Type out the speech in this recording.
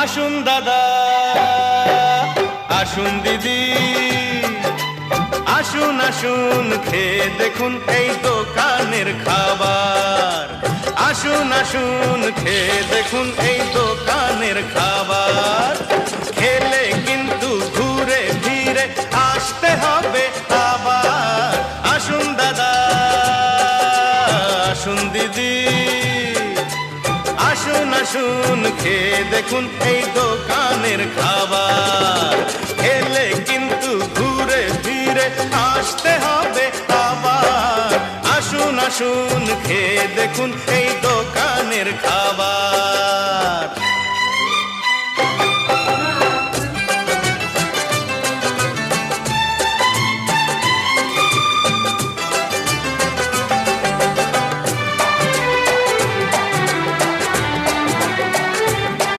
আসুন দাদা, আসুন দিদি, আসুন আসুন খেয়ে দেখুন এই দোকানের খাবার। আসুন আসুন খেয়ে দেখুন এই দোকানের খাবার। খেলে কিন্তু ঘুরে ফিরে আসতে হবে আবার। আসুন দাদা, আসুন দিদি, আসুন আসুন খেয়ে দেখুন এই দোকানের খাবার। খেলে কিন্তু ঘুরে ফিরে আসতে হবে আবার। আসুন আসুন খেয়ে দেখুন এই দোকানের খাবার।